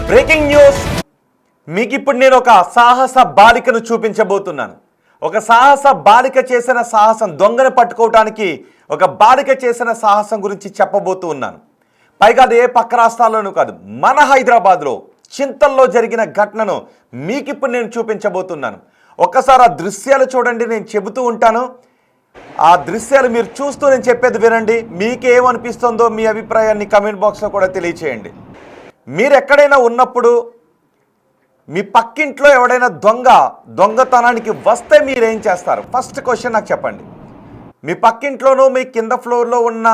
Breaking news. మీకు ఇప్పుడు నేను ఒక సాహస బాలికను చూపించబోతున్నాను. ఒక సాహస బాలిక చేసిన సాహసం, దొంగను పట్టుకోవడానికి ఒక బాలిక చేసిన సాహసం గురించి చెప్పబోతూ ఉన్నాను. పైగా అది ఏ పక్క రాష్ట్రాల్లోనూ కాదు, మన హైదరాబాద్లో చింతల్లో జరిగిన ఘటనను మీకు ఇప్పుడు నేను చూపించబోతున్నాను. ఒక్కసారి ఆ దృశ్యాలు చూడండి, నేను చెబుతూ ఉంటాను. ఆ దృశ్యాలు మీరు చూస్తూ నేను చెప్పేది వినండి. మీకేమనిపిస్తుందో మీ అభిప్రాయాన్ని కమెంట్ బాక్స్లో కూడా తెలియచేయండి. మీరు ఎక్కడైనా ఉన్నప్పుడు మీ పక్కింట్లో ఎవడైనా దొంగతనానికి వస్తే మీరేం చేస్తారు? ఫస్ట్ క్వశ్చన్ నాకు చెప్పండి. మీ పక్కింట్లోనూ మీ కింద ఫ్లోర్లో ఉన్న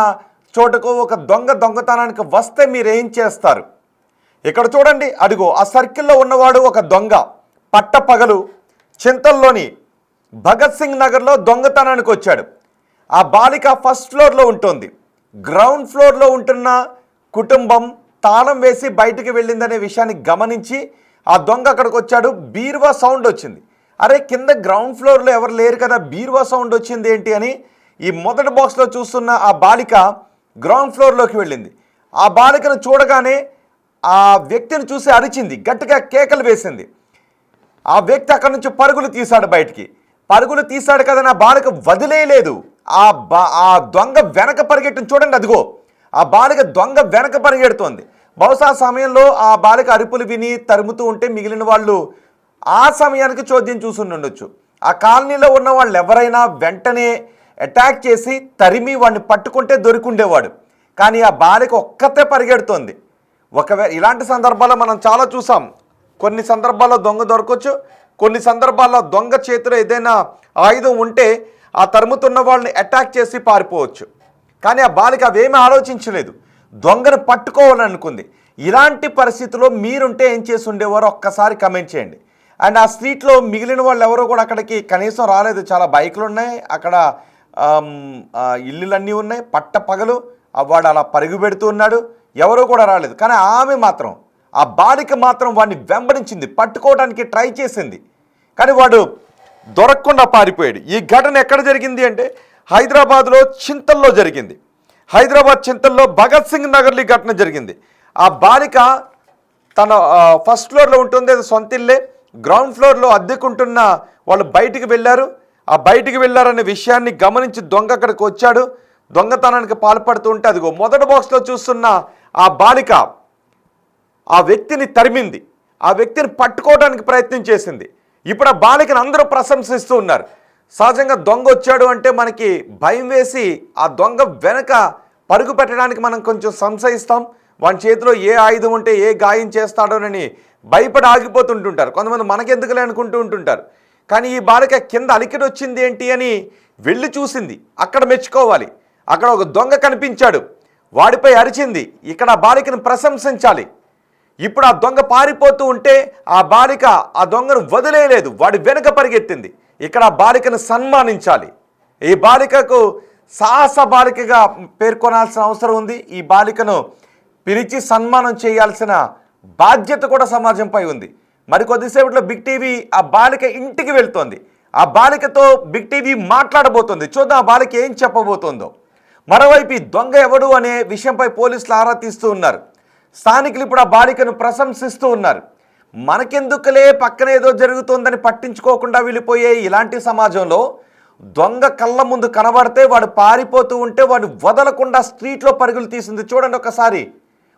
చోటుకు ఒక దొంగతనానికి వస్తే మీరేం చేస్తారు? ఇక్కడ చూడండి, అదిగో ఆ సర్కిల్లో ఉన్నవాడు ఒక దొంగ. పట్టపగలు చింతల్లోని భగత్ సింగ్ నగర్లో దొంగతనానికి వచ్చాడు. ఆ బాలిక ఫస్ట్ ఫ్లోర్లో ఉంటుంది. గ్రౌండ్ ఫ్లోర్లో ఉంటున్న కుటుంబం తాళం వేసి బయటికి వెళ్ళిందనే విషయాన్ని గమనించి ఆ దొంగ అక్కడికి వచ్చాడు. బీరువా సౌండ్ వచ్చింది. అరే, కింద గ్రౌండ్ ఫ్లోర్లో ఎవరు లేరు కదా, బీరువా సౌండ్ వచ్చింది ఏంటి అని ఈ మొదటి బాక్స్లో చూస్తున్న ఆ బాలిక గ్రౌండ్ ఫ్లోర్లోకి వెళ్ళింది. ఆ బాలికను చూడగానే ఆ వ్యక్తిని చూసి అరిచింది, గట్టిగా కేకలు వేసింది. ఆ వ్యక్తి అక్కడి నుంచి పరుగులు తీశాడు బయటికి. పరుగులు తీశాడు కదా, నా బాలిక వదిలేయలేదు. ఆ దొంగ వెనక పరిగెట్టిన చూడండి, అదిగో ఆ బాలిక దొంగ వెనక పరిగెడుతోంది. బహుశా ఆ సమయంలో ఆ బాలిక అరుపులు విని తరుముతూ ఉంటే మిగిలిన వాళ్ళు ఆ సమయానికి చోద్యం చూసుండొచ్చు. ఆ కాలనీలో ఉన్న వాళ్ళు ఎవరైనా వెంటనే అటాక్ చేసి తరిమి వాడిని పట్టుకుంటే దొరికిండేవాడు. కానీ ఆ బాలిక ఒక్కతే పరిగెడుతోంది. ఒకవేళ ఇలాంటి సందర్భాల్లో మనం చాలా చూసాం. కొన్ని సందర్భాల్లో దొంగ దొరకవచ్చు, కొన్ని సందర్భాల్లో దొంగ చేతిలో ఏదైనా ఆయుధం ఉంటే ఆ తరుముతున్న వాళ్ళని అటాక్ చేసి పారిపోవచ్చు. కానీ ఆ బాలిక అవేమీ ఆలోచించలేదు, దొంగను పట్టుకోవాలనుకుంది. ఇలాంటి పరిస్థితుల్లో మీరుంటే ఏం చేసి ఉండేవారో ఒక్కసారి కమెంట్ చేయండి. అండ్ ఆ స్ట్రీట్లో మిగిలిన వాళ్ళు ఎవరో కూడా అక్కడికి కనీసం రాలేదు. చాలా బైకులు ఉన్నాయి, అక్కడ ఇల్లులన్నీ ఉన్నాయి. పగలు వాడు అలా పరుగు పెడుతూ ఉన్నాడు, ఎవరో కూడా రాలేదు. కానీ ఆమె మాత్రం, ఆ బాలిక మాత్రం వాడిని వెంబడించింది, పట్టుకోవడానికి ట్రై చేసింది. కానీ వాడు దొరకకుండా పారిపోయాడు. ఈ ఘటన ఎక్కడ జరిగింది అంటే హైదరాబాద్లో చింతల్లో జరిగింది. హైదరాబాద్ చింతల్లో భగత్ సింగ్ నగర్లో ఈ ఘటన జరిగింది. ఆ బాలిక తన ఫస్ట్ ఫ్లోర్లో ఉంటుంది, అది సొంత ఇల్లే. గ్రౌండ్ ఫ్లోర్లో అద్దెకుంటున్న వాళ్ళు బయటికి వెళ్ళారు. ఆ బయటికి వెళ్ళారనే విషయాన్ని గమనించి దొంగ అక్కడికి వచ్చాడు. దొంగతనానికి పాల్పడుతూ ఉంటే అదిగో మొదటి బాక్స్లో చూస్తున్న ఆ బాలిక ఆ వ్యక్తిని తరిమింది, ఆ వ్యక్తిని పట్టుకోవడానికి ప్రయత్నం చేసింది. ఇప్పుడు ఆ బాలికను అందరూ ప్రశంసిస్తూ ఉన్నారు. సహజంగా దొంగ వచ్చాడు అంటే మనకి భయం వేసి ఆ దొంగ వెనక పరుగు పెట్టడానికి మనం కొంచెం సంశయిస్తాం. వాని చేతిలో ఏ ఆయుధం ఉంటే ఏ గాయం చేస్తాడోనని భయపడి ఆగిపోతుంటుంటారు. కొంతమంది మనకెందుకులే అనుకుంటూ ఉంటుంటారు. కానీ ఈ బాలిక కింద అలికిడి వచ్చింది ఏంటి అని వెళ్ళి చూసింది. అక్కడ మెచ్చుకోవాలి. అక్కడ ఒక దొంగ కనిపించాడు, వాడిపై అరిచింది. ఇక్కడ ఆ బాలికను ప్రశంసించాలి. ఇప్పుడు ఆ దొంగ పారిపోతూ ఉంటే ఆ బాలిక ఆ దొంగను వదిలేయలేదు, వాడి వెనుక పరిగెత్తింది. ఇక్కడ ఆ బాలికను సన్మానించాలి. ఈ బాలికకు సాహస బాలికగా పేర్కొనాల్సిన అవసరం ఉంది. ఈ బాలికను పిలిచి సన్మానం చేయాల్సిన బాధ్యత కూడా సమాజంపై ఉంది. మరికొద్దిసేపట్లో బిగ్ టీవీ ఆ బాలిక ఇంటికి వెళ్తోంది. ఆ బాలికతో బిగ్ టీవీ మాట్లాడబోతోంది. చూద్దాం ఆ బాలిక ఏం చెప్పబోతోందో. మరోవైపు ఈ దొంగ ఎవడు అనే విషయంపై పోలీసులు ఆరా తీస్తూ ఉన్నారు. స్థానికులు ఇప్పుడు ఆ బాలికను ప్రశంసిస్తూ ఉన్నారు. మనకెందుకులే, పక్కన ఏదో జరుగుతుందని పట్టించుకోకుండా వెళ్ళిపోయే ఇలాంటి సమాజంలో దొంగ కళ్ళ ముందు కనబడితే వాడు పారిపోతూ ఉంటే వాడు వదలకుండా స్ట్రీట్లో పరుగులు తీసింది. చూడండి ఒకసారి,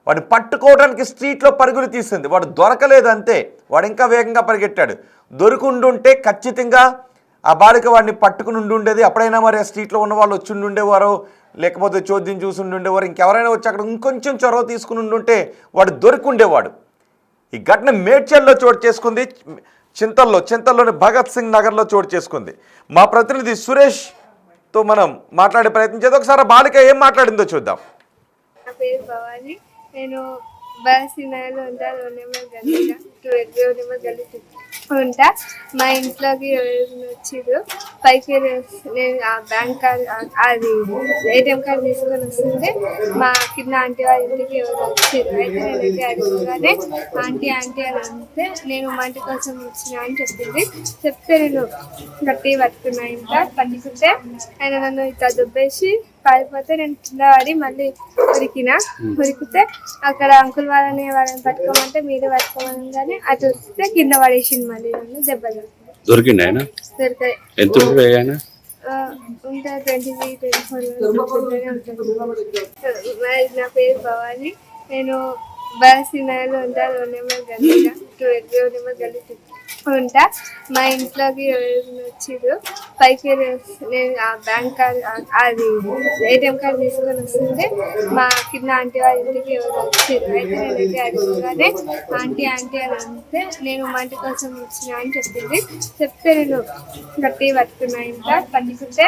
వాడిని పట్టుకోవడానికి స్ట్రీట్లో పరుగులు తీసింది. వాడు దొరకలేదు అంతే, వాడు ఇంకా వేగంగా పరిగెట్టాడు. దొరికిండుంటే ఖచ్చితంగా ఆ బాలిక వాడిని పట్టుకుని ఉండేది. అప్పుడైనా మరి ఆ స్ట్రీట్లో ఉన్న వాళ్ళు వచ్చి ఉండేవారు, లేకపోతే చోద్యం చూసి ఉండేవారు. ఇంకెవరైనా వచ్చి అక్కడ ఇంకొంచెం చొరవ తీసుకుని ఉండుంటే వాడు దొరికి ఉండేవాడు. ఈ ఘటన మేడ్చల్లో చోటు చేసుకుంది. చింతల్లోని భగత్ సింగ్ నగర్లో చోటు చేసుకుంది. మా ప్రతినిధి సురేష్తో మనం మాట్లాడే ప్రయత్నం చేద్దాం. ఒకసారి బాలిక ఏం మాట్లాడిందో చూద్దాం. నా పేరు భవాని, నేను బాసినగర్లో ఉంటా. 2 నెంబర్ గల్లీ ఉంటా. మా ఇంట్లోకి వచ్చిర్రు, పైకి నేను ఆ బ్యాంక్ కార్డ్, అది ఏటీఎం కార్డు తీసుకొని వస్తుంటే మా కింద ఆంటీ వాళ్ళ ఇంటికి ఎవరు వచ్చారు. అయితే నేనైతే అడుగుగానే ఆంటీ ఆంటీ అని అంటే నేను మా ఇంటి కోసం వచ్చినా అని చెప్తే నేను గట్టి పట్టుకున్నా. ఇంకా పట్టుకుంటే ఆయన నన్ను ఇట్లా దుబ్బేసి పారిపోతే నేను కింద పడి మళ్ళీ ఉరికితే అక్కడ అంకుల్ వాళ్ళని పట్టుకోమంటే మీరు పట్టుకోమని అటు వస్తే కింద పడేసింది మళ్ళీ నన్ను దెబ్బలు దొరికింది ఆయన దొరికాయి. ఎంత ఆయన ఉంటుంది 23-24 ఉంటుంది. నా పేరు భవాని. నేను బాసినాలో ఉంటా 2 నెంబర్ గల్లీగా 2 నెంబర్ గల్లీ ఉంటా. మా ఇంట్లోకి ఎవరైనా వచ్చిర్రు పైకి నేను ఆ బ్యాంక్ కార్డ్ అది ఏటీఎం కార్డ్ తీసుకొని వస్తుంటే మా కింద ఆంటీ వాళ్ళ ఇంటికి ఎవరు వచ్చారు. అయితే నేనైతే అడుగుగానే ఆంటీ ఆంటీ అని అంటే నేను మా ఇంటి కోసం వచ్చిన అని చెప్తే నేను గట్టి పట్టుకున్నా. ఇంట్లో పట్టుకుంటే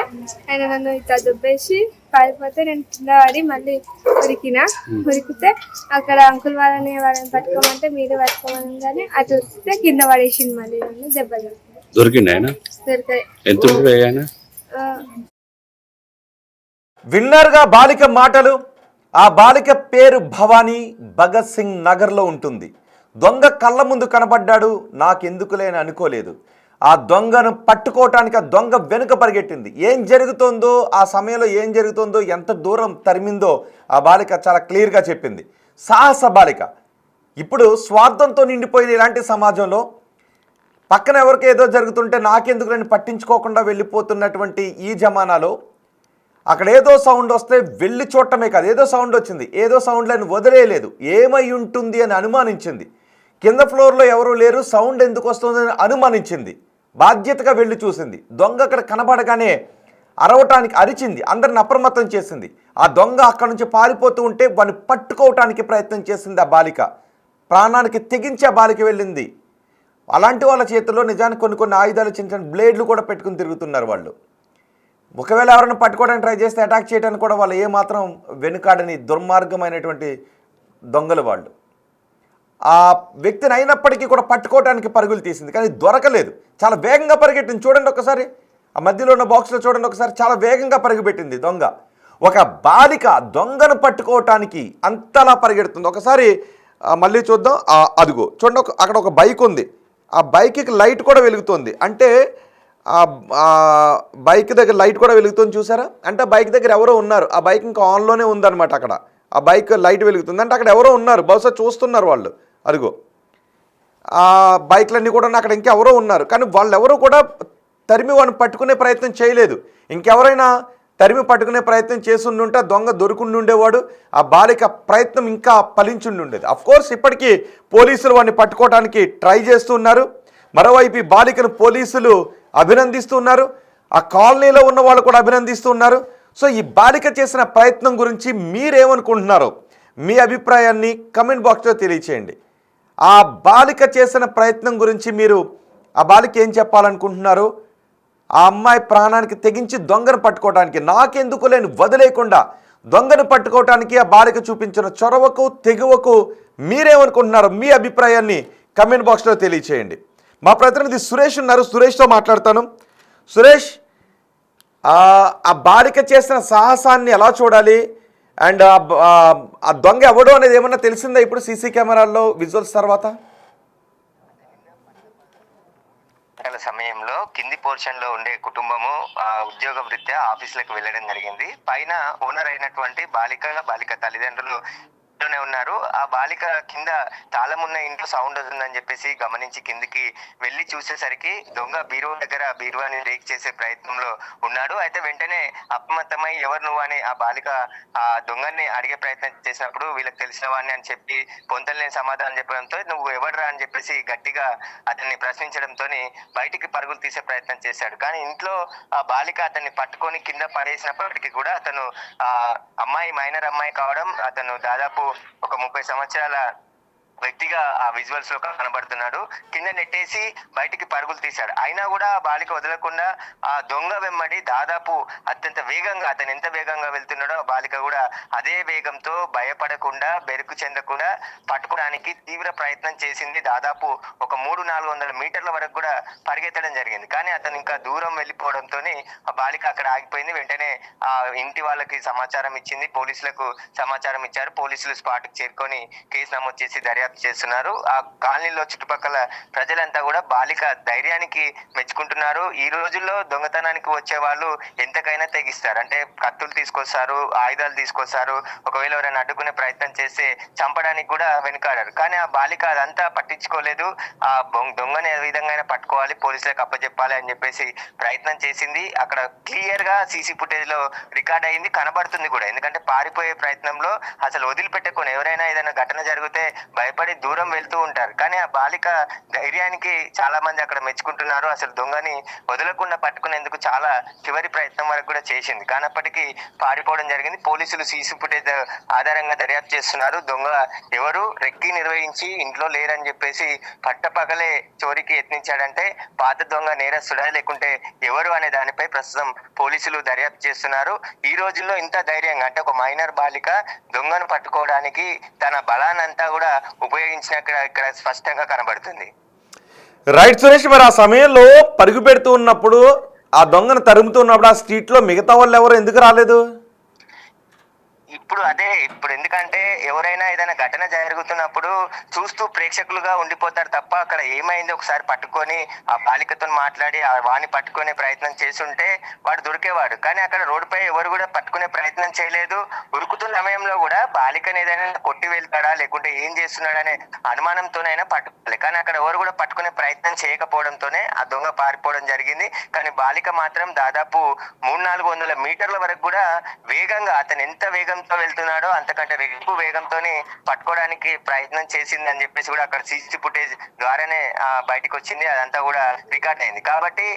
ఆయన నన్ను ఇట్లా దుబ్బేసి పారిపోతే నేను కింద పడి మళ్ళీ ఉరికితే అక్కడ అంకుల్ వాళ్ళని పట్టుకోమంటే మీరు పట్టుకోమని అటు వస్తే కింద పడేసింది మళ్ళీ నన్ను దెబ్బలు దొరికింది ఆయన దొరికాయి. ఎంత ఆయన విన్నర్గా బాలిక మాటలు. ఆ బాలిక పేరు భవానీ, భగత్ సింగ్ నగర్లో ఉంటుంది. దొంగ కళ్ళ ముందు కనబడ్డాడు. నాకెందుకులేని అనుకోలేదు. ఆ దొంగను పట్టుకోవటానికి ఆ దొంగ వెనుక పరిగెట్టింది. ఏం జరుగుతుందో, ఆ సమయంలో ఏం జరుగుతుందో, ఎంత దూరం తరిమిందో ఆ బాలిక చాలా క్లియర్గా చెప్పింది. సాహస బాలిక. ఇప్పుడు స్వార్థంతో నిండిపోయిన ఇలాంటి సమాజంలో పక్కన ఎవరికి ఏదో జరుగుతుంటే నాకెందుకులని పట్టించుకోకుండా వెళ్ళిపోతున్నటువంటి ఈ జమానాలో అక్కడ ఏదో సౌండ్ వస్తే వెళ్ళి చూడటమే కాదు, ఏదో సౌండ్ వచ్చింది, ఏదో సౌండ్లను వదిలేయలేదు. ఏమై ఉంటుంది అని అనుమానించింది. కింద ఫ్లోర్లో ఎవరూ లేరు, సౌండ్ ఎందుకు వస్తుందని అనుమానించింది. బాధ్యతగా వెళ్ళి చూసింది. దొంగ అక్కడ కనబడగానే అరవటానికి అరిచింది, అందరిని అప్రమత్తం చేసింది. ఆ దొంగ అక్కడ నుంచి పారిపోతూ ఉంటే వాడిని పట్టుకోవటానికి ప్రయత్నం చేసింది ఆ బాలిక. ప్రాణానికి తెగించి ఆ బాలిక వెళ్ళింది. అలాంటి వాళ్ళ చేతుల్లో నిజానికి కొన్ని ఆయుధాలు, చిన్న చిన్న బ్లేడ్లు కూడా పెట్టుకుని తిరుగుతున్నారు వాళ్ళు. ఒకవేళ ఎవరైనా పట్టుకోవడానికి ట్రై చేస్తే అటాక్ చేయడానికి కూడా వాళ్ళు ఏమాత్రం వెనుకాడని దుర్మార్గమైనటువంటి దొంగలు వాళ్ళు. ఆ వ్యక్తిని అయినప్పటికీ కూడా పట్టుకోవడానికి పరుగులు తీసింది, కానీ దొరకలేదు. చాలా వేగంగా పరిగెట్టింది. చూడండి ఒకసారి, ఆ మధ్యలో ఉన్న బాక్స్లో చూడండి ఒకసారి, చాలా వేగంగా పరుగుపెట్టింది దొంగ. ఒక బాలిక దొంగను పట్టుకోవటానికి అంతలా పరిగెడుతుంది. ఒకసారి మళ్ళీ చూద్దాం. అదిగో చూడండి, అక్కడ ఒక బైక్ ఉంది. ఆ బైక్కి లైట్ కూడా వెలుగుతుంది. అంటే బైక్ దగ్గర లైట్ కూడా వెలుగుతుంది, చూసారా? అంటే బైక్ దగ్గర ఎవరో ఉన్నారు. ఆ బైక్ ఇంకా ఆన్లోనే ఉందన్నమాట. అక్కడ ఆ బైక్ లైట్ వెలుగుతుంది అంటే అక్కడ ఎవరో ఉన్నారు, బహుశా చూస్తున్నారు వాళ్ళు. అదిగో ఆ బైక్లన్నీ కూడా అక్కడ ఇంకెవరో ఉన్నారు, కానీ వాళ్ళెవరూ కూడా తరిమి వాడిని పట్టుకునే ప్రయత్నం చేయలేదు. ఇంకెవరైనా తరిమి పట్టుకునే ప్రయత్నం చేస్తుంటే దొంగ దొరుకుండుండేవాడు. ఆ బాలిక ప్రయత్నం ఇంకా ఫలించుండి ఉండేది. అఫ్కోర్స్ ఇప్పటికీ పోలీసులు వాడిని పట్టుకోవడానికి ట్రై చేస్తున్నారు. మరోవైపు ఈ బాలికను పోలీసులు అభినందిస్తున్నారు. ఆ కాలనీలో ఉన్న వాళ్ళు కూడా అభినందిస్తున్నారు. సో ఈ బాలిక చేసిన ప్రయత్నం గురించి మీరేమనుకుంటున్నారో మీ అభిప్రాయాన్ని కమెంట్ బాక్స్లో తెలియచేయండి. ఆ బాలిక చేసిన ప్రయత్నం గురించి మీరు ఆ బాలిక ఏం చెప్పాలనుకుంటున్నారు? ఆ అమ్మాయి ప్రాణానికి తెగించి దొంగను పట్టుకోవడానికి, నాకెందుకు లేని వదిలేయకుండా దొంగను పట్టుకోవడానికి ఆ బాలిక చూపించిన చొరవకు, తెగువకు మీరేమనుకుంటున్నారో మీ అభిప్రాయాన్ని కమెంట్ బాక్స్లో తెలియచేయండి. మా ప్రతినిధి సురేష్ ఉన్నారు, సురేష్తో మాట్లాడతాను. సురేష్, ఆ బాలిక చేసిన సాహసాన్ని ఎలా చూడాలి? అండ్ ఆ దొంగ ఎవడో అనేది ఏమన్నా తెలిసిందా ఇప్పుడు సీసీ కెమెరాల్లో విజువల్స్ తర్వాత? సమయంలో కింది పోర్షన్ లో ఉండే కుటుంబము ఉద్యోగ వృత్యా ఆఫీసులకు వెళ్ళడం జరిగింది. పైన ఓనర్ అయినటువంటి బాలిక తల్లిదండ్రులు లోనే ఉన్నారు. ఆ బాలిక కింద తాళం ఉన్న ఇంట్లో సౌండ్ వస్తుందని చెప్పేసి గమనించి కిందికి వెళ్ళి చూసేసరికి దొంగ బీరువాని రేక్ చేసే ప్రయత్నంలో ఉన్నాడు. అయితే వెంటనే అప్రమత్తమై ఎవరు నువ్వు అని ఆ బాలిక ఆ దొంగని అడిగే ప్రయత్నం చేసినప్పుడు వీళ్ళకి తెలిసిన వాడిని అని చెప్పి పొంతలేని సమాధానం చెప్పడంతో నువ్వు ఎవడరా అని చెప్పేసి గట్టిగా అతన్ని ప్రశ్నించడంతో బయటికి పరుగులు తీసే ప్రయత్నం చేశాడు. కానీ ఇంట్లో ఆ బాలిక అతన్ని పట్టుకొని కింద పడేసినప్పటికీ కూడా అతను మైనర్ అమ్మాయి కావడం, అతను దాదాపు ఒక 30 సంవత్సరాల వ్యక్తిగా ఆ విజువల్స్ లో కనబడుతున్నాడు. కింద నెట్టేసి బయటికి పరుగులు తీశాడు. అయినా కూడా ఆ బాలిక వదలకుండా ఆ దొంగ వెంబడి దాదాపు అత్యంత వేగంగా, అతను ఎంత వేగంగా వెళ్తున్నాడో ఆ బాలిక కూడా అదే వేగంతో భయపడకుండా, బెరుకు చెందకుండా పట్టుకోవడానికి తీవ్ర ప్రయత్నం చేసింది. దాదాపు ఒక 300-400 మీటర్ల వరకు కూడా పరిగెత్తడం జరిగింది. కానీ అతను ఇంకా దూరం వెళ్ళిపోవడంతో ఆ బాలిక అక్కడ ఆగిపోయింది. వెంటనే ఆ ఇంటి వాళ్ళకి సమాచారం ఇచ్చింది, పోలీసులకు సమాచారం ఇచ్చారు. పోలీసులు స్పాట్కి చేరుకొని కేసు నమోదు చేసి దర్యాప్తు దర్యాప్తు చేస్తున్నారు. ఆ కాలనీలో చుట్టుపక్కల ప్రజలంతా కూడా బాలిక ధైర్యానికి మెచ్చుకుంటున్నారు. ఈ రోజుల్లో దొంగతనానికి వచ్చే వాళ్ళు ఎంతకైనా తెగిస్తారు. అంటే కత్తులు తీసుకొస్తారు, ఆయుధాలు తీసుకొస్తారు, ఒకవేళ ఎవరైనా అడ్డుకునే ప్రయత్నం చేస్తే చంపడానికి కూడా వెనుకాడారు. కానీ ఆ బాలిక అదంతా పట్టించుకోలేదు. ఆ దొంగని ఏ విధంగా పట్టుకోవాలి, పోలీసులకు అప్పచెప్పాలి అని చెప్పేసి ప్రయత్నం చేసింది. అక్కడ క్లియర్ గా సీసీ ఫుటేజ్ లో రికార్డ్ అయింది, కనబడుతుంది కూడా. ఎందుకంటే పారిపోయే ప్రయత్నంలో అసలు వదిలిపెట్టకుండా ఎవరైనా ఏదైనా ఘటన జరిగితే భయపడి దూరం వెళ్తూ ఉంటారు. కానీ ఆ బాలిక ధైర్యానికి చాలా మంది అక్కడ మెచ్చుకుంటున్నారు. అసలు దొంగని వదలకుండా పట్టుకునేందుకు చాలా చివరి ప్రయత్నం వరకు కూడా చేసింది. కానప్పటికీ పారిపోవడం జరిగింది. పోలీసులు సీసీ ఫుటేజ్ ఆధారంగా దర్యాప్తు చేస్తున్నారు. దొంగ ఎవరు, రెక్కి నిర్వహించి ఇంట్లో లేరని చెప్పేసి పట్టపగలే చోరీకి యత్నించాడంటే పాత దొంగ నేరస్తుడా లేకుంటే ఎవరు అనే దానిపై ప్రస్తుతం పోలీసులు దర్యాప్తు చేస్తున్నారు. ఈ రోజుల్లో ఇంత ధైర్యంగా, అంటే ఒక మైనర్ బాలిక దొంగను పట్టుకోవడానికి తన బలానంతా కూడా ఉపయోగించినక్కడ ఇక్కడ స్పష్టంగా కనబడుతుంది. రైట్ సురేష్, మరి ఆ సమయంలో పరుగు పెడుతూ ఉన్నప్పుడు, ఆ దొంగను తరుముతూ ఉన్నప్పుడు ఆ స్ట్రీట్లో మిగతా వాళ్ళు ఎవరు ఎందుకు రాలేదు? ఇప్పుడు ఎందుకంటే ఎవరైనా ఏదైనా ఘటన జరుగుతున్నప్పుడు చూస్తూ ప్రేక్షకులుగా ఉండిపోతారు తప్ప అక్కడ ఏమైంది ఒకసారి పట్టుకొని ఆ బాలికతో మాట్లాడి ఆ వాణ్ణి పట్టుకునే ప్రయత్నం చేస్తుంటే వాడు దొరికేవాడు. కానీ అక్కడ రోడ్డుపై ఎవరు కూడా పట్టుకునే ప్రయత్నం చేయలేదు. ఉరుకుతున్న సమయంలో కూడా బాలికని ఏదైనా కొట్టి వెళ్తాడా లేకుంటే ఏం చేస్తున్నాడనే అనుమానంతోనైనా పట్టుకోవాలి. కానీ అక్కడ ఎవరు కూడా పట్టుకునే ప్రయత్నం చేయకపోవడంతోనే ఆ దొంగ పారిపోవడం జరిగింది. కానీ బాలిక మాత్రం దాదాపు 300-400 మీటర్ల వరకు కూడా వేగంగా, అతను ఎంత వేగంతో వెళ్తున్నాడో అంతకంటే రెట్టింపు వేగంతో పట్టుకోవడానికి ప్రయత్నం చేసింది అని చెప్పేసి కూడా అక్కడ సీసీ ఫుటేజ్ ద్వారానే బయటకు వచ్చింది. అదంతా కూడా రికార్డ్ అయింది. కాబట్టి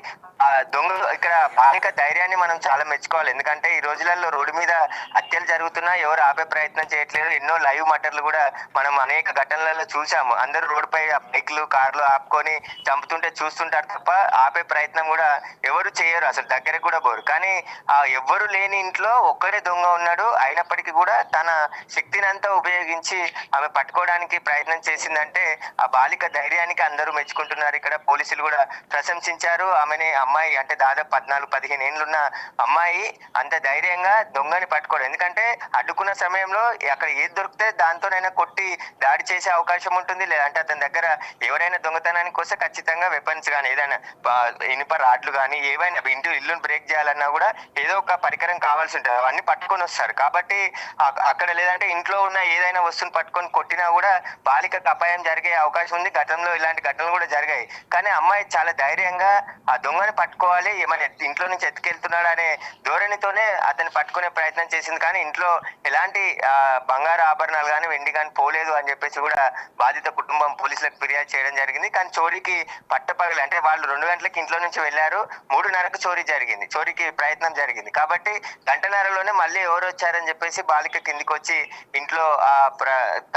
ఆ దొంగ ఇక్కడ బాలిక ధైర్యాన్ని మనం చాలా మెచ్చుకోవాలి. ఎందుకంటే ఈ రోజులలో రోడ్డు మీద హత్యలు జరుగుతున్నా ఎవరు ఆపే ప్రయత్నం చేయట్లేదు. ఎన్నో లైవ్ మటర్లు కూడా మనం అనేక ఘటనలలో చూసాము. అందరూ రోడ్డుపై బైక్లు, కార్లు ఆపుకొని చంపుతుంటే చూస్తుంటారు తప్ప ఆపే ప్రయత్నం కూడా ఎవరు చేయరు, అసలు దగ్గరకు కూడా పోరు. కానీ ఆ ఎవ్వరు లేని ఇంట్లో ఒక్కడే దొంగ ఉన్నాడు. అయినప్పటికీ కూడా తన శక్తిని అంతా ఉపయోగించి ఆమె పట్టుకోవడానికి ప్రయత్నం చేసిందంటే ఆ బాలిక ధైర్యానికి అందరూ మెచ్చుకుంటున్నారు. ఇక్కడ పోలీసులు కూడా ప్రశంసించారు. ఆమెని, అమ్మాయి అంటే దాదాపు 14-15 ఏళ్ళున్న అమ్మాయి అంత ధైర్యంగా దొంగని పట్టుకోవడం. ఎందుకంటే అడ్డుకున్న సమయంలో అక్కడ ఏది దొరికితే దాంతోనైనా కొట్టి దాడి చేసే అవకాశం ఉంటుంది. లేదంటే అతని దగ్గర ఎవరైనా దొంగతనానికి వస్తే ఖచ్చితంగా వెపన్స్ కానీ ఏదైనా ఇనుప రాడ్లు కానీ ఏవైనా ఇల్లును బ్రేక్ చేయాలన్నా కూడా ఏదో ఒక పరికరం కావాల్సి ఉంటుంది. అవన్నీ పట్టుకొని వస్తారు. కాబట్టి అక్కడ లేదంటే ఇంట్లో ఉన్న ఏదైనా వస్తువుని పట్టుకొని కొట్టినా కూడా బాలికకు అపాయం జరిగే అవకాశం ఉంది. గతంలో ఇలాంటి ఘటనలు కూడా జరిగాయి. కానీ అమ్మాయి చాలా ధైర్యంగా ఆ దొంగని పట్టుకోవాలి, ఏమైనా ఇంట్లో నుంచి ఎత్తుకెళ్తున్నాడు అనే ధోరణితోనే అతన్ని పట్టుకునే ప్రయత్నం చేసింది. కానీ ఇంట్లో ఎలాంటి బంగారు ఆభరణాలు కానీ వెండి కానీ పోలేదు అని చెప్పేసి కూడా బాధిత కుటుంబం పోలీసులకు ఫిర్యాదు చేయడం జరిగింది. కానీ చోరీకి పట్టపగలి, అంటే వాళ్ళు 2 గంటలకు ఇంట్లో నుంచి వెళ్ళారు, 3:30కు చోరీకి ప్రయత్నం జరిగింది. కాబట్టి గంటన్నరలోనే మళ్ళీ ఎవరు వచ్చారని చెప్పేసి బాలిక కిందికి వచ్చి ఇంట్లో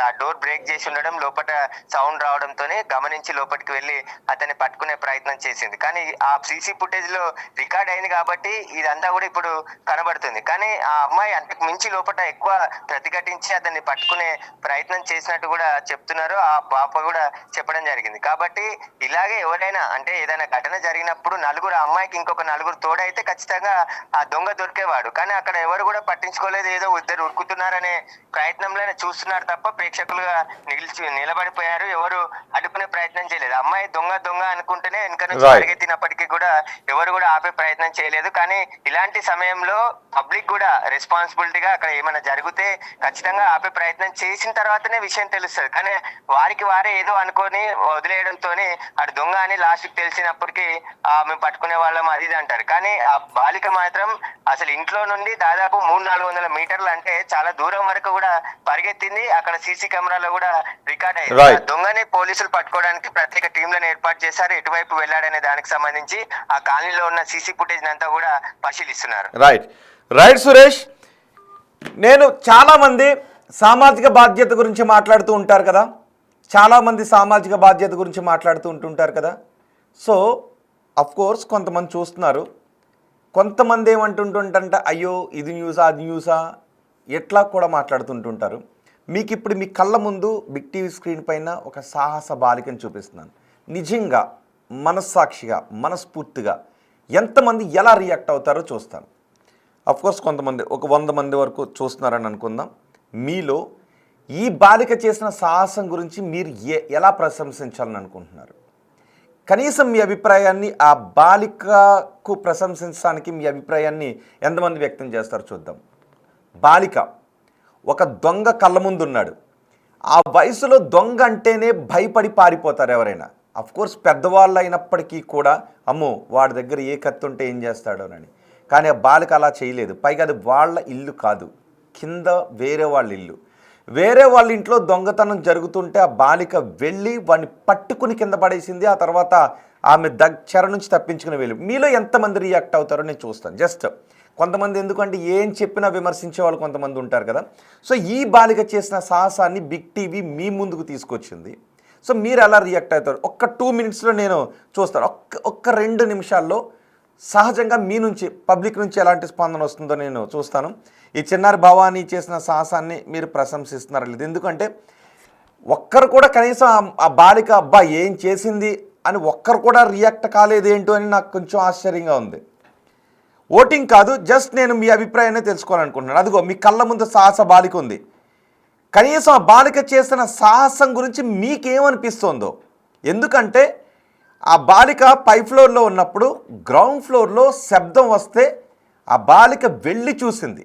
ఆ డోర్ బ్రేక్ చేసి ఉండడం, లోపల సౌండ్ రావడంతోనే గమనించి లోపలికి వెళ్ళి అతన్ని పట్టుకునే ప్రయత్నం చేసింది. కానీ ఆ సీసీ ఫుటేజ్ లో రికార్డ్ అయింది కాబట్టి ఇదంతా కూడా ఇప్పుడు కనబడుతుంది. కానీ ఆ అమ్మాయి అంతకు మించి లోపల ఎక్కువ ప్రతిఘటించి అతన్ని పట్టుకునే ప్రయత్నం చేసినట్టు కూడా చెప్తున్నారు. ఆ పాప కూడా చెప్పడం జరిగింది. కాబట్టి ఇలాగే ఎవరైనా, అంటే ఏదైనా ఘటన జరిగినప్పుడు నలుగురు, అమ్మాయికి ఇంకొక నలుగురు తోడైతే ఖచ్చితంగా ఆ దొంగ దొరికేవాడు. కానీ అక్కడ ఎవరు కూడా పట్టించుకోలేదు. ఏదో ఇద్దరు ఉరుకుతున్నారనే ప్రయత్నంలోనే చూస్తున్నారు తప్ప ప్రేక్షకులుగా నిలబడిపోయారు. ఎవరు అడ్డుకునే ప్రయత్నం చేయలేదు. అమ్మాయి దొంగ అనుకుంటేనే వెనక నుంచి పరిగెత్తినప్పటికీ కూడా ఎవరు కూడా ఆపే ప్రయత్నం చేయలేదు. కానీ ఇలాంటి సమయంలో పబ్లిక్ కూడా రెస్పాన్సిబిలిటీగా అక్కడ ఏమైనా జరిగితే ఖచ్చితంగా ఆపే ప్రయత్నం చేసిన తర్వాతనే విషయం తెలుస్తుంది. కానీ వారికి వారే ఏదో అనుకొని వదిలేయడంతోనే అటు దొంగ అని లాస్ట్కి తెలిసినప్పటికీ మేము పట్టుకునే వాళ్ళం అది ఇది అంటారు. కానీ ఆ బాలిక మాత్రం అసలు ఇంట్లో నుండి దాదాపు 300-400 మీటర్లు, అంటే చాలా దూరం వరకు కూడా పరిగెత్తింది. అక్కడ సీసీ కెమెరాలో కూడా రికార్డ్ అయింది. దొంగని పోలీసులు పట్టుకోవడానికి ప్రత్యేక టీంలను ఏర్పాటు చేశారు. ఎటువైపు వెళ్ళాడనే దానికి సంబంధించి ఆ కాలనీలో ఉన్న సీసీ ఫుటేజ్ అంతా కూడా పరిశీలిస్తున్నారు. రైట్ సురేష్, నేను చాలామంది సామాజిక బాధ్యత గురించి మాట్లాడుతూ ఉంటారు కదా, సో అఫ్కోర్స్ కొంతమంది చూస్తున్నారు, కొంతమంది ఏమంటుంటుంటే అయ్యో ఇది న్యూసా అది న్యూసా ఎట్లా కూడా మాట్లాడుతుంటుంటారు. మీకు ఇప్పుడు మీ కళ్ళ ముందు బిగ్ టీవీ స్క్రీన్ పైన ఒక సాహస బాలికను చూపిస్తున్నాను. నిజంగా మనస్సాక్షిగా మనస్ఫూర్తిగా ఎంతమంది ఎలా రియాక్ట్ అవుతారో చూస్తాను. అఫ్కోర్స్ కొంతమంది ఒక 100 మంది వరకు చూస్తున్నారని అనుకుందాం. మీలో ఈ బాలిక చేసిన సాహసం గురించి మీరు ఎలా ప్రశంసించాలని అనుకుంటున్నారు? కనీసం మీ అభిప్రాయాన్ని ఆ బాలికకు ప్రశంసించడానికి మీ అభిప్రాయాన్ని ఎంతమంది వ్యక్తం చేస్తారో చూద్దాం. బాలిక ఒక దొంగ కళ్ళ ముందు ఉన్నాడు. ఆ వయసులో దొంగ అంటేనే భయపడి పారిపోతారు ఎవరైనా. అఫ్కోర్స్ పెద్దవాళ్ళు అయినప్పటికీ కూడా అమ్మో వాడి దగ్గర ఏ కత్తి ఉంటే ఏం చేస్తాడోనని. కానీ ఆ బాలిక అలా చేయలేదు. పైగా అది వాళ్ళ ఇల్లు కాదు, కింద వేరే వాళ్ళ ఇల్లు. వేరే వాళ్ళ ఇంట్లో దొంగతనం జరుగుతుంటే ఆ బాలిక వెళ్ళి వాడిని పట్టుకుని కింద పడేసింది. ఆ తర్వాత ఆమె చెర నుంచి తప్పించుకుని వెళ్ళి. మీలో ఎంతమంది రియాక్ట్ అవుతారో నేను చూస్తాను. జస్ట్ కొంతమంది, ఎందుకంటే ఏం చెప్పినా విమర్శించే వాళ్ళు కొంతమంది ఉంటారు కదా. సో ఈ బాలిక చేసిన సాహసాన్ని బిగ్ టీవీ మీ ముందుకు తీసుకొచ్చింది. సో మీరు ఎలా రియాక్ట్ అవుతారు? ఒక్క 2 మినిట్స్లో నేను చూస్తాను. ఒక్క 2 నిమిషాల్లో సహజంగా మీ నుంచి, పబ్లిక్ నుంచి ఎలాంటి స్పందన వస్తుందో నేను చూస్తాను. ఈ చిన్నారి భవానీ చేసిన సాహసాన్ని మీరు ప్రశంసిస్తున్నారు లేదు, ఎందుకంటే ఒక్కరు కూడా కనీసం ఆ బాలిక అబ్బా ఏం చేసింది అని ఒక్కరు కూడా రియాక్ట్ కాలేదేంటో అని నాకు కొంచెం ఆశ్చర్యంగా ఉంది. ఓటింగ్ కాదు, జస్ట్ నేను మీ అభిప్రాయాన్ని తెలుసుకోవాలనుకుంటున్నాను. అదిగో మీ కళ్ళ ముందు సాహస బాలిక ఉంది. కనీసం ఆ బాలిక చేసిన సాహసం గురించి మీకేమనిపిస్తుందో. ఎందుకంటే ఆ బాలిక పై ఫ్లోర్లో ఉన్నప్పుడు గ్రౌండ్ ఫ్లోర్లో శబ్దం వస్తే ఆ బాలిక వెళ్ళి చూసింది,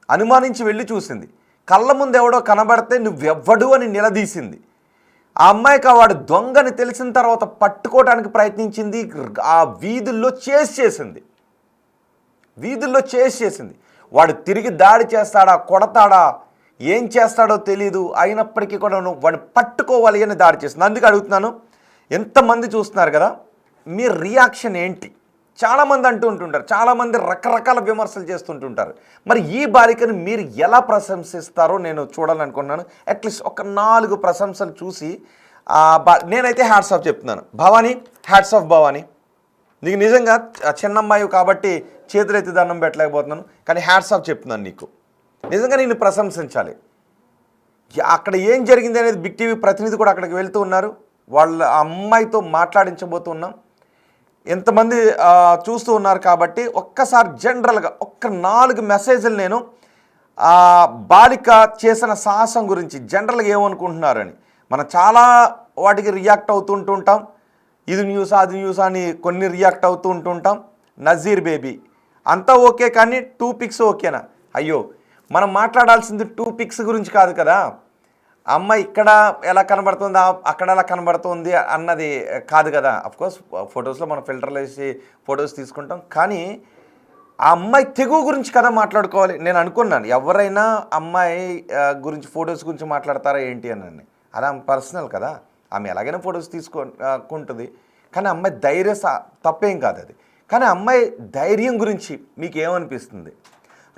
అనుమానించి వెళ్ళి చూసింది. కళ్ళ ముందు ఎవడో కనబడితే నువ్వెవ్వడు అని నిలదీసింది. ఆ అమ్మాయికి వాడు దొంగని తెలిసిన తర్వాత పట్టుకోవడానికి ప్రయత్నించింది. ఆ వీధుల్లో చేసింది. వాడు తిరిగి దాడి చేస్తాడా, కొడతాడా, ఏం చేస్తాడో తెలీదు. అయినప్పటికీ కూడా వాడిని పట్టుకోవాలి అని దాడి చేసింది. అందుకే అడుగుతున్నాను, ఎంతమంది చూస్తున్నారు కదా, మీ రియాక్షన్ ఏంటి? చాలామంది అంటూ ఉంటుంటారు, చాలామంది రకరకాల విమర్శలు చేస్తుంటుంటారు. మరి ఈ బాలికను మీరు ఎలా ప్రశంసిస్తారో నేను చూడాలనుకున్నాను. అట్లీస్ట్ ఒక 4 ప్రశంసలు చూసి నేనైతే హ్యాట్స్ ఆఫ్ చెప్తున్నాను. Bhavani, hats off Bhavani. నీకు నిజంగా చిన్నమ్మాయి కాబట్టి చేతులెత్తి దండం పెట్టలేకపోతున్నాను, కానీ హ్యాట్స్ ఆఫ్ చెప్తున్నాను నీకు. నిజంగా నేను ప్రశంసించాలి. అక్కడ ఏం జరిగింది అనేది బిగ్ టీవీ ప్రతినిధి కూడా అక్కడికి వెళ్తూ ఉన్నారు. వాళ్ళ అమ్మాయితో మాట్లాడించబోతున్నాం. ఎంతమంది చూస్తూ ఉన్నారు కాబట్టి ఒక్కసారి జనరల్గా 4 మెసేజ్లు నేను బాలిక చేసిన సాహసం గురించి జనరల్గా ఏమనుకుంటున్నారని. మనం చాలా వాటికి రియాక్ట్ అవుతుంటుంటాం. ఇది న్యూస్, అది న్యూస్ అని కొన్ని రియాక్ట్ అవుతూ ఉంటుంటాం. నజీర్ బేబీ అంతా ఓకే, కానీ 2 పిక్స్ ఓకేనా? అయ్యో, మనం మాట్లాడాల్సింది 2 పిక్స్ గురించి కాదు కదా. అమ్మాయి ఇక్కడ ఎలా కనబడుతుంది, అక్కడ ఎలా కనబడుతుంది అన్నది కాదు కదా. అఫ్కోర్స్ ఫొటోస్లో మనం ఫిల్టర్లు వేసి ఫొటోస్ తీసుకుంటాం, కానీ ఆ అమ్మాయి తెగువ గురించి కదా మాట్లాడుకోవాలి. నేను అనుకున్నాను ఎవరైనా అమ్మాయి గురించి ఫొటోస్ గురించి మాట్లాడతారా ఏంటి అని. అది ఆమె పర్సనల్ కదా, ఆమె ఎలాగైనా ఫొటోస్ తీసుకుంటుంది. కానీ అమ్మాయి తప్పేం కాదు అది. కానీ అమ్మాయి ధైర్యం గురించి మీకు ఏమనిపిస్తుంది?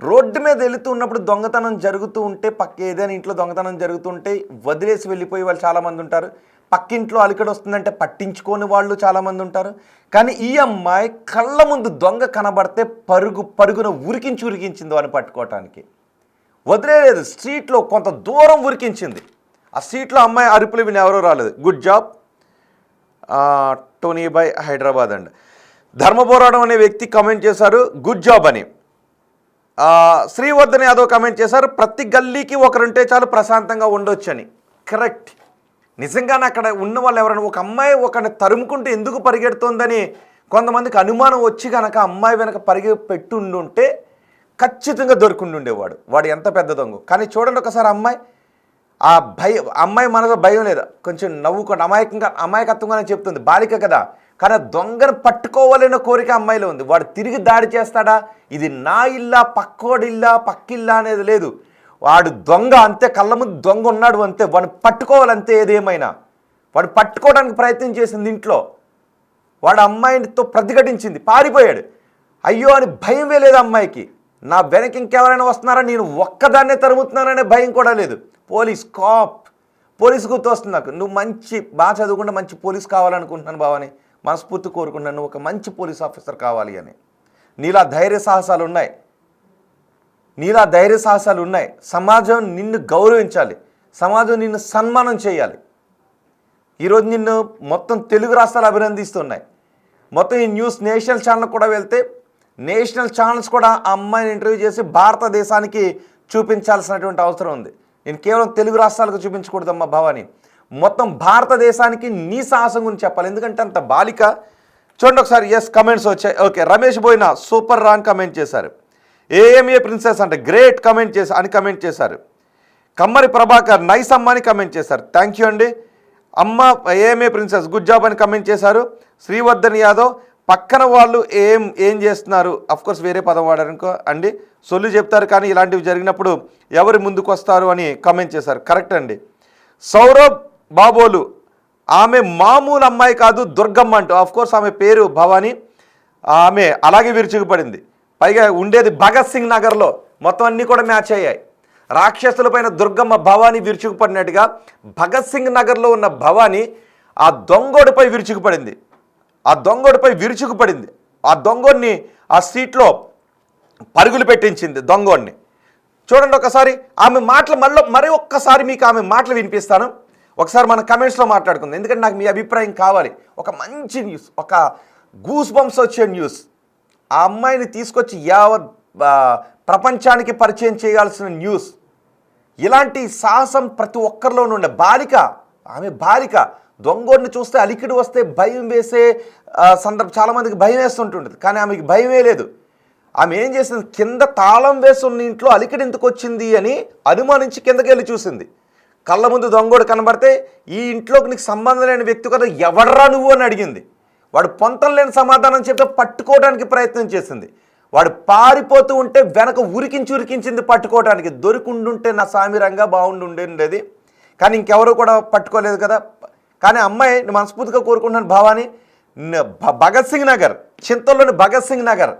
రోడ్డు మీద వెళుతూ ఉన్నప్పుడు దొంగతనం జరుగుతూ ఉంటే, ఏదైనా ఇంట్లో దొంగతనం జరుగుతుంటే వదిలేసి వెళ్ళిపోయే వాళ్ళు చాలామంది ఉంటారు. పక్కింట్లో అలికడ వస్తుందంటే పట్టించుకోని వాళ్ళు చాలామంది ఉంటారు. కానీ ఈ అమ్మాయి కళ్ళ ముందు దొంగ కనబడితే పరుగున ఉరికించింది వాడిని పట్టుకోవటానికి. వదిలేదు, స్ట్రీట్లో కొంత దూరం ఉరికించింది. ఆ స్ట్రీట్లో అమ్మాయి అరుపులు విని ఎవరో రాలేదు. Good job Tony by Hyderabad and Dharmaporatam అనే వ్యక్తి కమెంట్ చేశారు గుడ్ జాబ్ అని. శ్రీవర్ధన్ యాదవ్ కమెంట్ చేశారు ప్రతి గల్లీకి ఒకరుంటే చాలు ప్రశాంతంగా ఉండొచ్చు అని. కరెక్ట్. నిజంగానే అక్కడ ఉన్న వాళ్ళు ఎవరైనా ఒక అమ్మాయి ఒకరిని తరుముకుంటూ ఎందుకు పరిగెడుతోందని కొంతమందికి అనుమానం వచ్చి కనుక అమ్మాయి వెనక పెట్టుండుంటే ఖచ్చితంగా దొరుకుంటుండేవాడు. వాడు ఎంత పెద్ద దొంగ. కానీ చూడండి ఒకసారి అమ్మాయి మనలో భయం లేదా, కొంచెం నవ్వుకోండి, అమాయకత్వంగానే చెప్తుంది, బాలిక కదా. కానీ దొంగను పట్టుకోవాలనే కోరిక అమ్మాయిలో ఉంది. వాడు తిరిగి దాడి చేస్తాడా, ఇది నా ఇల్లా పక్కోడిల్లా పక్కిల్లా అనేది లేదు. వాడు దొంగ అంతే, కళ్ళ ముందు దొంగ ఉన్నాడు అంతే, వాడిని పట్టుకోవాలంతే. ఏదేమైనా వాడు పట్టుకోవడానికి ప్రయత్నం చేసింది ఇంట్లో. వాడు అమ్మాయితో ప్రతిఘటించింది, పారిపోయాడు. అయ్యో అని భయం లేదు అమ్మాయికి. నా వెనక ఇంకెవరైనా వస్తున్నారా, నేను ఒక్కదాన్నే తరుముతున్నాననే భయం కూడా లేదు. పోలీస్ గుర్తు వస్తుంది నాకు. నువ్వు బాగా చదువుకుంటే మంచి పోలీస్ కావాలనుకుంటున్నాను బావని, మనస్ఫూర్తి కోరుకుంటున్నాను. నువ్వు ఒక మంచి పోలీస్ ఆఫీసర్ కావాలి అని. నీలా ధైర్య సాహసాలు ఉన్నాయి. సమాజం నిన్ను గౌరవించాలి, సమాజం నిన్ను సన్మానం చేయాలి. ఈరోజు నిన్ను మొత్తం తెలుగు రాష్ట్రాలు అభినందిస్తున్నాయి. మొత్తం ఈ న్యూస్ నేషనల్ ఛానల్ కూడా వెళ్తే నేషనల్ ఛానల్స్ కూడా ఆ అమ్మాయిని ఇంటర్వ్యూ చేసి భారతదేశానికి చూపించాల్సినటువంటి అవసరం ఉంది. నేను కేవలం తెలుగు రాష్ట్రాలకు చూపించకూడదమ్మా భవాని, మొత్తం భారతదేశానికి నీ సాహసం గురించి చెప్పాలి. ఎందుకంటే అంత బాలిక. చూడండి ఒకసారి. ఎస్, కమెంట్స్ వచ్చాయి. ఓకే, రమేష్ బోయినా సూపర్ రా అని కమెంట్ చేశారు. ఏఎంఏ ప్రిన్సెస్ అంటే గ్రేట్ కమెంట్ కమెంట్ చేశారు. కమ్మరి ప్రభాకర్ నైస్ అమ్మ అని కమెంట్ చేశారు. థ్యాంక్ యూ అండి. అమ్మ ఏఎంఏ ప్రిన్సెస్ గుడ్ జాబ్ అని కమెంట్ చేశారు. శ్రీవర్ధన్ యాదవ్ పక్కన వాళ్ళు ఏం చేస్తున్నారు, అఫ్కోర్స్ వేరే పదం వాడారు ఇంకో అండి, సొల్లు చెప్తారు కానీ ఇలాంటివి జరిగినప్పుడు ఎవరు ముందుకు వస్తారు అని కమెంట్ చేశారు. కరెక్ట్ అండి. సౌరభ్ బాబోలు ఆమె మామూలు అమ్మాయి కాదు దుర్గమ్మ అంటూ, అఫ్కోర్స్ ఆమె పేరు భవాని, ఆమె అలాగే విరుచుకుపడింది. పైగా ఉండేది భగత్ సింగ్ నగర్లో. మొత్తం అన్నీ కూడా మ్యాచ్ అయ్యాయి. రాక్షసులపైన దుర్గమ్మ భవాని విరుచుకుపడినట్టుగా భగత్ సింగ్ నగర్లో ఉన్న భవాని ఆ దొంగోడిపై విరుచుకుపడింది. ఆ దొంగోడిని ఆ స్ట్రీట్లో పరుగులు పెట్టించింది దొంగోడిని. చూడండి ఒకసారి ఆమె మాటలు మరి ఒక్కసారి మీకు ఆమె మాటలు వినిపిస్తాను. ఒకసారి మన కమెంట్స్లో మాట్లాడుకుందాం, ఎందుకంటే నాకు మీ అభిప్రాయం కావాలి. ఒక మంచి న్యూస్, ఒక గూస్ బంప్స్ వచ్చే న్యూస్. ఆ అమ్మాయిని తీసుకొచ్చి యావత్ ప్రపంచానికి పరిచయం చేయాల్సిన న్యూస్. ఇలాంటి సాహసం ప్రతి ఒక్కరిలోనూ ఉండే ఆమె బాలిక దొంగోడిని చూస్తే అలికిడి వస్తే భయం వేసే సందర్భం చాలామందికి భయం వేస్తుంటుంది, కానీ ఆమెకి భయమే లేదు. ఆమె ఏం చేసింది, కింద తాళం వేసి ఉన్న ఇంట్లో అలికిడి ఎందుకు వచ్చింది అని అనుమానించి కిందకి వెళ్ళి చూసింది. కళ్ళ ముందు దొంగోడు కనబడితే ఈ ఇంట్లోకి నీకు సంబంధం లేని వ్యక్తి కదా, ఎవడ్రా నువ్వు అని అడిగింది. వాడు పొంతం లేని సమాధానం చెప్తే పట్టుకోవడానికి ప్రయత్నం చేసింది. వాడు పారిపోతూ ఉంటే వెనక ఉరికించింది పట్టుకోవడానికి. దొరికిండుంటే నా సామిరంగా బాగుండుండేది, కానీ ఇంకెవరు కూడా పట్టుకోలేదు కదా. కానీ అమ్మాయి నేను మనస్ఫూర్తిగా కోరుకుంటున్నాను భవాని, భగత్ సింగ్ నగర్, చింతల్లోని భగత్ సింగ్ నగర్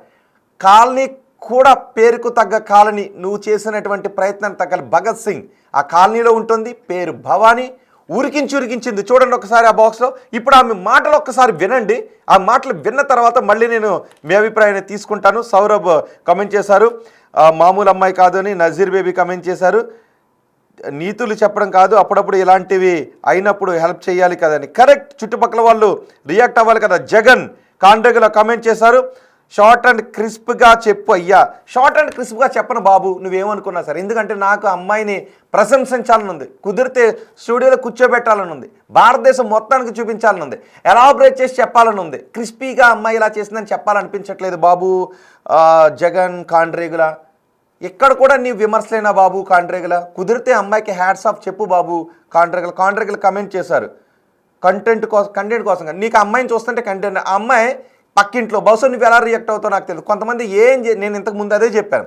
కాలనీ కూడా పేరుకు తగ్గ కాలనీ, నువ్వు చేసినటువంటి ప్రయత్నం తగ్గ భగత్ సింగ్ ఆ కాలనీలో ఉంటుంది. పేరు భవాని. ఉరికించింది. చూడండి ఒకసారి ఆ బాక్స్లో. ఇప్పుడు ఆమె మాటలు ఒక్కసారి వినండి. ఆ మాటలు విన్న తర్వాత మళ్ళీ నేను మీ అభిప్రాయాన్ని తీసుకుంటాను. సౌరభ్ కమెంట్ చేశారు మామూలు అమ్మాయి కాదు అని. నజీర్ బేబీ కమెంట్ చేశారు నీతులు చెప్పడం కాదు, అప్పుడప్పుడు ఇలాంటివి అయినప్పుడు హెల్ప్ చేయాలి కదని. కరెక్ట్, చుట్టుపక్కల వాళ్ళు రియాక్ట్ అవ్వాలి కదా. జగన్ కాండ్రేగులో కమెంట్ చేశారు షార్ట్ అండ్ క్రిస్ప్గా చెప్పు అయ్యా. షార్ట్ అండ్ క్రిస్ప్గా చెప్పను బాబు, నువ్వేమనుకున్నా సరే, ఎందుకంటే నాకు అమ్మాయిని ప్రశంసించాలని ఉంది, కుదిరితే స్టూడియోలో కూర్చోబెట్టాలని ఉంది, భారతదేశం మొత్తానికి చూపించాలని ఉంది, ఎలాబరేట్ చేసి చెప్పాలని ఉంది. క్రిస్పీగా అమ్మాయి ఇలా చేసిందని చెప్పాలనిపించట్లేదు బాబు. జగన్ కాండ్రేగుల ఇక్కడ కూడా నీ విమర్శలేనా బాబు కాండ్రేగుల? కుదిరితే అమ్మాయికి హ్యాట్స్ ఆఫ్ చెప్పు బాబు కాండ్రేగుల కమెంట్ చేశారు కంటెంట్ కోసం. నీకు అమ్మాయిని చూస్తుంటే కంటెంట్, ఆ అమ్మాయి పక్కింట్లో, బహుశా నువ్వు ఎలా రియాక్ట్ అవుతావు నాకు తెలియదు. కొంతమంది నేను ఇంతకు ముందు అదే చెప్పాను,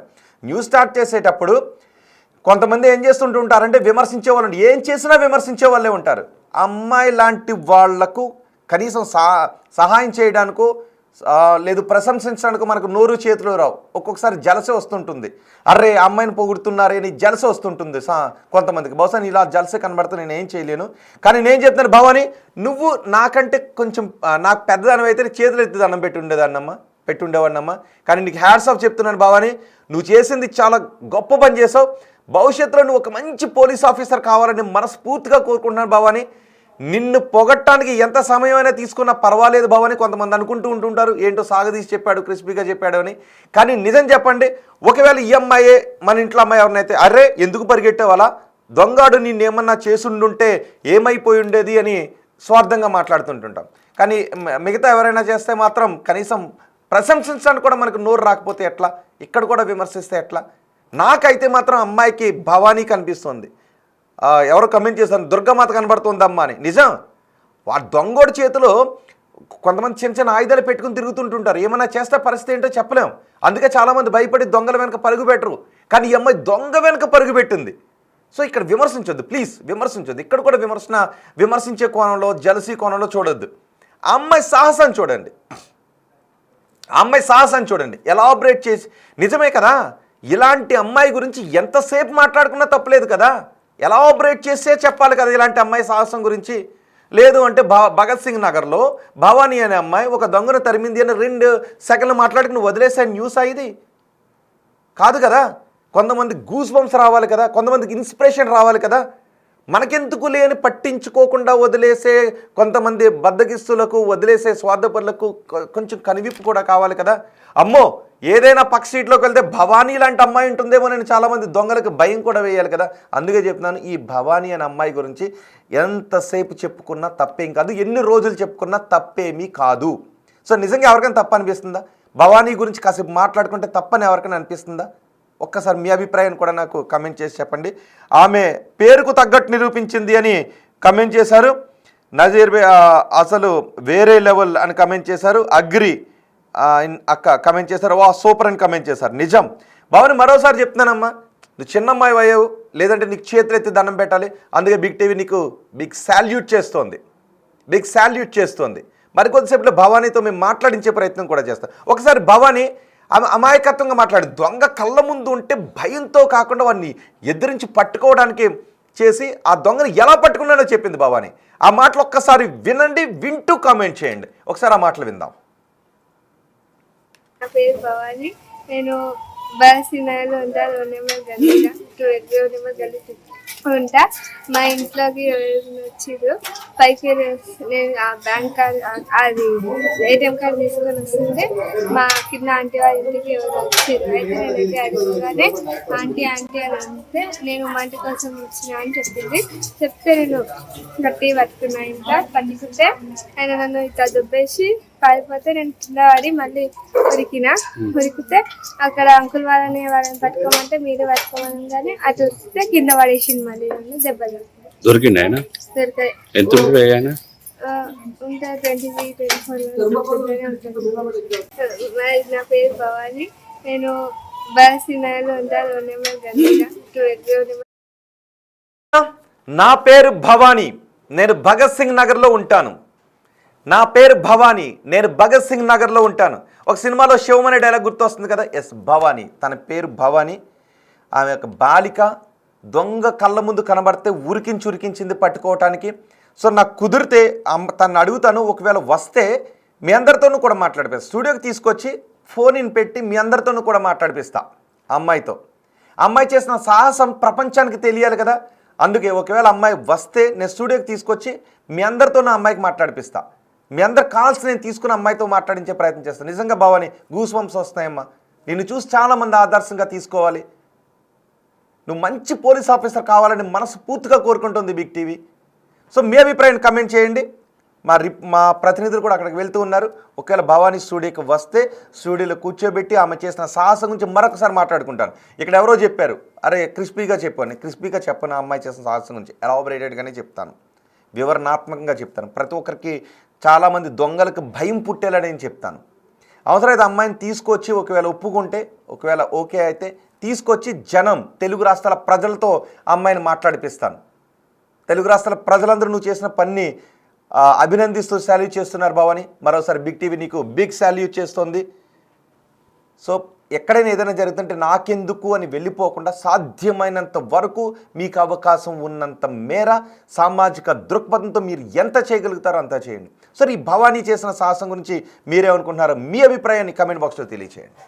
న్యూస్ స్టార్ట్ చేసేటప్పుడు కొంతమంది ఏం చేస్తుంటారంటే విమర్శించే వాళ్ళు, ఏం చేసినా విమర్శించే వాళ్ళే ఉంటారు. అమ్మాయి లాంటి వాళ్లకు కనీసం సహాయం చేయడానికో లేదు ప్రశంసించడానికి మనకు నోరు చేతులు రావు. ఒక్కొక్కసారి జలసే వస్తుంటుంది, అర్రే అమ్మాయిని పొగుడుతున్నారే అని జలసే వస్తుంటుంది కొంతమందికి. బహుశా ఇలా జలసే కనబడితే నేను ఏం చేయలేను. కానీ నేను చెప్తాను భవాని, నువ్వు నాకంటే కొంచెం నాకు పెద్దదానం అయితే చేతులు ఎత్తి దండం పెట్టుండేవాడినమ్మా. కానీ నీకు హ్యాట్స్ ఆఫ్ చెప్తున్నాను భవాని, నువ్వు చేసింది చాలా గొప్ప పని చేసావు. భవిష్యత్తులో నువ్వు ఒక మంచి పోలీస్ ఆఫీసర్ కావాలని మనస్ఫూర్తిగా కోరుకుంటున్నాను భవాని. నిన్ను పొగట్టడానికి ఎంత సమయమైనా తీసుకున్నా పర్వాలేదు భవాని. కొంతమంది అనుకుంటూ ఉంటుంటారు ఏంటో సాగదీసి చెప్పాడు, క్రిస్పీగా చెప్పాడు అని. కానీ నిజం చెప్పండి, ఒకవేళ ఈ అమ్మాయే మన ఇంట్లో అమ్మాయి ఎవరినైతే అర్రే ఎందుకు పరిగెట్టేవాళ్ళ, దొంగాడు నిన్నేమన్నా చేసుండుంటే ఏమైపోయి ఉండేది అని స్వార్థంగా మాట్లాడుతుంటుంటాం. కానీ మిగతా ఎవరైనా చేస్తే మాత్రం కనీసం ప్రశంసించడానికి కూడా మనకు నోరు రాకపోతే ఎట్లా, ఇక్కడ కూడా విమర్శిస్తే ఎట్లా? నాకైతే మాత్రం అమ్మాయికి భవానీ కనిపిస్తుంది. ఎవరో కమెంట్ చేశారు దుర్గమాత కనబడుతుందమ్మా అని. నిజం, ఆ దొంగోడి చేతిలో కొంతమంది చిన్న ఆయుధాలు పెట్టుకుని తిరుగుతుంటుంటారు. ఏమన్నా చేస్తే పరిస్థితి ఏంటో చెప్పలేం. అందుకే చాలామంది భయపడి దొంగల వెనక పరుగు పెట్టరు. కానీ ఈ అమ్మాయి దొంగ వెనక పరుగు పెట్టింది. సో ఇక్కడ విమర్శించొద్దు, ప్లీజ్ విమర్శించొద్దు. ఇక్కడ కూడా విమర్శించే కోణంలో, జలసీ కోణంలో చూడొద్దు. ఆ అమ్మాయి సాహసాన్ని చూడండి, ఎలాబరేట్ చేసి. నిజమే కదా, ఇలాంటి అమ్మాయి గురించి ఎంతసేపు మాట్లాడుకున్నా తప్పలేదు కదా. ఎలాబరేట్ చేసే చెప్పాలి కదా ఇలాంటి అమ్మాయి సాహసం గురించి. లేదు అంటే భగత్ సింగ్ నగర్లో భవానీ అనే అమ్మాయి ఒక దొంగను తరిమింది అని 2 సెకండ్లు మాట్లాడుకుని వదిలేసే న్యూస్ ఇది కాదు కదా. కొంతమంది గూస్ బంప్స్ రావాలి కదా, కొంతమందికి ఇన్స్పిరేషన్ రావాలి కదా. మనకెందుకు లేని పట్టించుకోకుండా వదిలేసే కొంతమంది బద్దకిస్తులకు, వదిలేసే స్వార్థపరులకు కొంచెం కనివిప్పు కూడా కావాలి కదా. అమ్మో ఏదైనా పక్క సీట్లోకి వెళ్తే భవానీ లాంటి అమ్మాయి ఉంటుందేమో నేను చాలామంది దొంగలకు భయం కూడా వేయాలి కదా. అందుకే చెప్తున్నాను, ఈ భవానీ అనే అమ్మాయి గురించి ఎంతసేపు చెప్పుకున్నా తప్పేం కాదు, ఎన్ని రోజులు చెప్పుకున్నా తప్పేమీ కాదు. సో నిజంగా ఎవరికైనా తప్పు అనిపిస్తుందా? భవానీ గురించి కాసేపు మాట్లాడుకుంటే తప్పని ఎవరికైనా అనిపిస్తుందా? ఒక్కసారి మీ అభిప్రాయాన్ని కూడా నాకు కమెంట్ చేసి చెప్పండి. ఆమె పేరుకు తగ్గట్టు నిరూపించింది అని కమెంట్ చేశారు. నజీర్ అసలు వేరే లెవెల్ అని కమెంట్ చేశారు. అగ్రి అక్క కమెంట్ చేశారు. వా సూపర్ అని కమెంట్ చేశారు. నిజం భవాని, మరోసారి చెప్తున్నానమ్మా, నువ్వు చిన్నమ్మాయి అయ్యావు, లేదంటే నీకు చేతులు ఎత్తి దండం పెట్టాలి. అందుకే బిగ్ టీవీ నీకు బిగ్ శాల్యూట్ చేస్తోంది. మరి కొద్దిసేపులో భవానీతో మేము మాట్లాడించే ప్రయత్నం కూడా చేస్తాం. ఒకసారి భవానీ అమాయకత్వంగా మాట్లాడి దొంగ కళ్ళ ముందు ఉంటే భయంతో కాకుండా వాడిని ఎదిరించి పట్టుకోవడానికి చేసి ఆ దొంగని ఎలా పట్టుకున్నానో చెప్పింది భవానీ. ఆ మాటలు ఒక్కసారి వినండి, వింటూ కామెంట్ చేయండి. ఒకసారి ఆ మాటలు విందాం. నా పేరు భవాని, నేను బాసినాలో ఉంటా. 2 నెంబర్ గల్లీగా 2 నెంబర్ గల్లీ ఉంటా. మా ఇంట్లోకి ఎవరైనా వచ్చిర్రు, పైకి నేను ఆ బ్యాంక్ కార్డ్ అది ఏటీఎం కార్డు తీసుకొని వస్తుంటే మా కింద ఆంటీ వాళ్ళ ఇంటికి ఎవరు వచ్చిర్రు. అయితే నేనైతే అడుగుగానే ఆంటీ అని అంటే నేను మా ఇంటి కోసం వచ్చిన అని చెప్తే నేను గట్టి పట్టుకున్నా. ఇంట్లో పట్టుకుంటే ఆయన నన్ను ఇట్లా దుబ్బేసి పారిపోతే నేను కింద పడి మళ్ళీ ఉరికితే అక్కడ అంకుల్ వాళ్ళని పట్టుకోమంటే మీరే పట్టుకోమని అటు వస్తే కింద పడేసింది. మళ్ళీ నన్ను దెబ్బలు దొరికింది ఆయన. దొరికాయి. ఎంత ఆయన? ఉంటా 23-24 ఉంటుంది. నా పేరు భవాని, నేను బాసినాలో ఉంటా. 2 నెంబర్ గల్లీగా 2 నెంబర్. నా పేరు భవానీ, నేను భగత్ సింగ్ నగర్లో ఉంటాను. ఒక సినిమాలో శివం అనే డైలాగ్ గుర్తొస్తుంది కదా. ఎస్, భవానీ. తన పేరు భవానీ. ఆమె ఒక బాలిక. దొంగ కళ్ళ ముందు కనబడితే ఉరికించింది పట్టుకోవటానికి. సో నాకు కుదిరితే తను అడుగుతాను, ఒకవేళ వస్తే మీ అందరితోనూ కూడా మాట్లాడిపిస్తా. స్టూడియోకి తీసుకొచ్చి ఫోన్ ఇన్ పెట్టి మీ అందరితోనూ కూడా మాట్లాడిపిస్తా. అమ్మాయి చేసిన సాహసం ప్రపంచానికి తెలియాలి కదా. అందుకే ఒకవేళ అమ్మాయి వస్తే నేను స్టూడియోకి తీసుకొచ్చి మీ అందరితోనూ అమ్మాయికి మాట్లాడిపిస్తా. మీ అందరు కాల్స్ నేను తీసుకుని అమ్మాయితో మాట్లాడించే ప్రయత్నం చేస్తాను. నిజంగా భవాని, గూస్ బంప్స్ వస్తాయమ్మా. నిన్ను చూసి చాలామంది ఆదర్శంగా తీసుకోవాలి. నువ్వు మంచి పోలీస్ ఆఫీసర్ కావాలని మనసు పూర్తిగా కోరుకుంటుంది బిగ్ టీవీ. సో మీ అభిప్రాయాన్ని కమెంట్ చేయండి. మా ప్రతినిధులు కూడా అక్కడికి వెళ్తూ ఉన్నారు. ఒకవేళ భవానీ స్టూడియోకి వస్తే స్టూడియోలో కూర్చోబెట్టి ఆమె చేసిన సాహసం గురించి మరొకసారి మాట్లాడుకుంటాను. ఇక్కడ ఎవరో చెప్పారు, అరే క్రిస్పీగా చెప్పను అమ్మాయి చేసిన సాహసం గురించి. ఎలాబరేటెడ్గానే చెప్తాను, వివరణాత్మకంగా చెప్తాను. ప్రతి ఒక్కరికి చాలామంది దొంగలకు భయం పుట్టేలా నేను చెప్తాను. అవసరమైతే అమ్మాయిని తీసుకొచ్చి ఒకవేళ ఒప్పుకుంటే, ఒకవేళ ఓకే అయితే తీసుకొచ్చి తెలుగు రాష్ట్రాల ప్రజలతో అమ్మాయిని మాట్లాడిపిస్తాను. తెలుగు రాష్ట్రాల ప్రజలందరూ నువ్వు చేసిన పని అభినందిస్తూ శాల్యూట్ చేస్తున్నారు భవాని. మరోసారి బిగ్ టీవీ నీకు బిగ్ శాల్యూట్ చేస్తుంది. సో ఎక్కడైనా ఏదైనా జరుగుతుంటే నాకెందుకు అని వెళ్ళిపోకుండా సాధ్యమైనంత వరకు మీకు అవకాశం ఉన్నంత మేర సామాజిక దృక్పథంతో మీరు ఎంత చేయగలుగుతారో అంతా చేయండి. సరే, ఈ భవానీ చేసిన సాహసం గురించి మీరేమనుకుంటున్నారో మీ అభిప్రాయాన్ని కమెంట్ బాక్స్లో తెలియచేయండి.